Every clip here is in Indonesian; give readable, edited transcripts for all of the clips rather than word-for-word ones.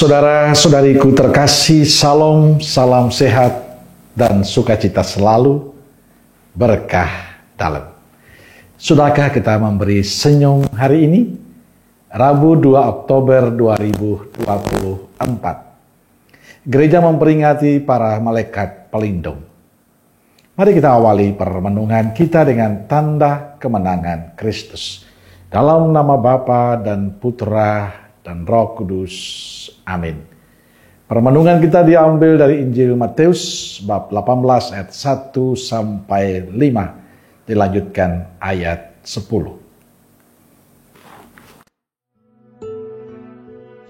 Saudara-saudariku terkasih, salam sehat dan sukacita selalu, berkah dalam. Sudahkah kita memberi senyum hari ini? Rabu 2 Oktober 2024. Gereja memperingati para malaikat pelindung. Mari kita awali permenungan kita dengan tanda kemenangan Kristus. Dalam nama Bapa dan Putra dan Roh Kudus. Amin. Permenungan kita diambil dari Injil Matius bab 18 ayat 1 sampai 5. Dilanjutkan ayat 10.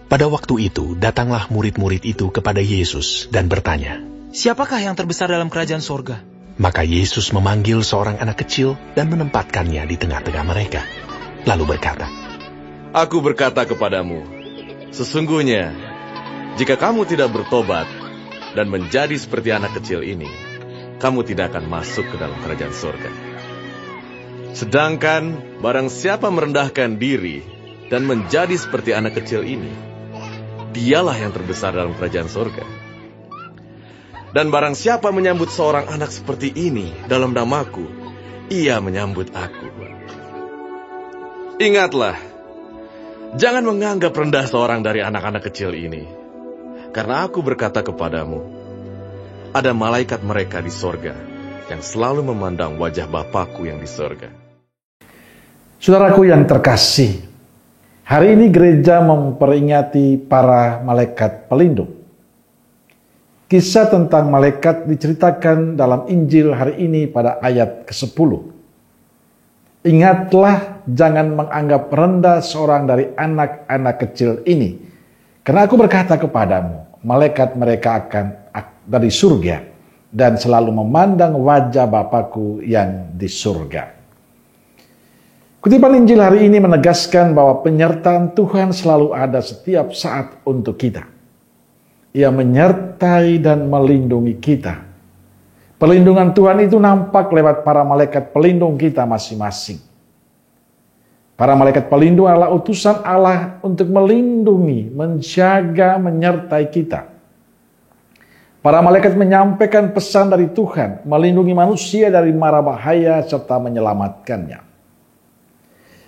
Pada waktu itu, datanglah murid-murid itu kepada Yesus dan bertanya, "Siapakah yang terbesar dalam kerajaan sorga?" Maka Yesus memanggil seorang anak kecil dan menempatkannya di tengah-tengah mereka. Lalu berkata, Aku berkata kepadamu, sesungguhnya, jika kamu tidak bertobat dan menjadi seperti anak kecil ini, kamu tidak akan masuk ke dalam kerajaan surga. Sedangkan, barang siapa merendahkan diri dan menjadi seperti anak kecil ini, dialah yang terbesar dalam kerajaan surga. Dan barang siapa menyambut seorang anak seperti ini dalam namaku, ia menyambut aku. Ingatlah, jangan menganggap rendah seorang dari anak-anak kecil ini. Karena aku berkata kepadamu, ada malaikat mereka di sorga yang selalu memandang wajah Bapakku yang di sorga. Saudaraku yang terkasih, hari ini gereja memperingati para malaikat pelindung. Kisah tentang malaikat diceritakan dalam Injil hari ini pada ayat ke-10. Ingatlah, jangan menganggap rendah seorang dari anak-anak kecil ini. Karena aku berkata kepadamu, malaikat mereka akan dari surga dan selalu memandang wajah Bapakku yang di surga. Kutipan Injil hari ini menegaskan bahwa penyertaan Tuhan selalu ada setiap saat untuk kita. Ia menyertai dan melindungi kita. Perlindungan Tuhan itu nampak lewat para malaikat pelindung kita masing-masing. Para malaikat pelindung adalah utusan Allah untuk melindungi, menjaga, menyertai kita. Para malaikat menyampaikan pesan dari Tuhan, melindungi manusia dari mara bahaya serta menyelamatkannya.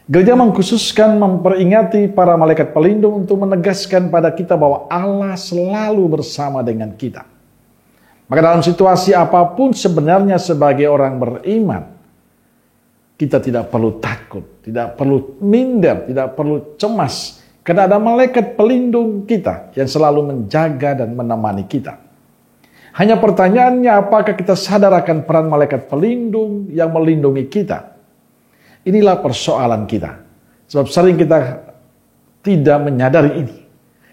Gereja mengkhususkan memperingati para malaikat pelindung untuk menegaskan pada kita bahwa Allah selalu bersama dengan kita. Maka dalam situasi apapun sebenarnya sebagai orang beriman, kita tidak perlu takut, tidak perlu minder, tidak perlu cemas. Karena ada malaikat pelindung kita yang selalu menjaga dan menemani kita. Hanya pertanyaannya, apakah kita sadar akan peran malaikat pelindung yang melindungi kita? Inilah persoalan kita. Sebab sering kita tidak menyadari ini.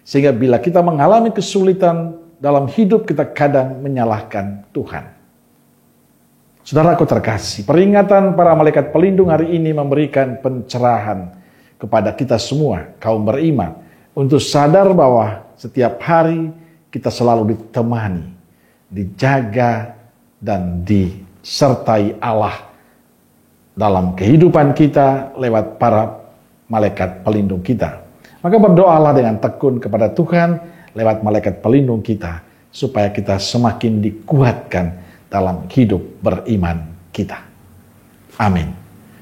Sehingga bila kita mengalami kesulitan dalam hidup, kita kadang menyalahkan Tuhan. Saudaraku terkasih, peringatan para malaikat pelindung hari ini memberikan pencerahan kepada kita semua, kaum beriman, untuk sadar bahwa setiap hari kita selalu ditemani, dijaga, dan disertai Allah dalam kehidupan kita lewat para malaikat pelindung kita. Maka berdoalah dengan tekun kepada Tuhan lewat malaikat pelindung kita, supaya kita semakin dikuatkan dalam hidup beriman kita. Amin.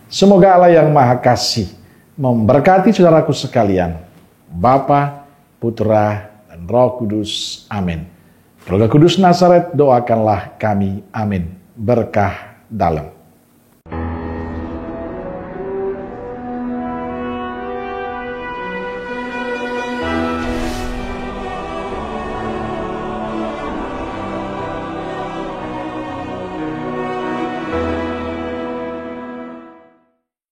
Semoga Allah yang Maha Kasih memberkati saudaraku sekalian, Bapa, Putra, dan Roh Kudus. Amin. Roh Kudus Nazaret, doakanlah kami. Amin. Berkah dalam.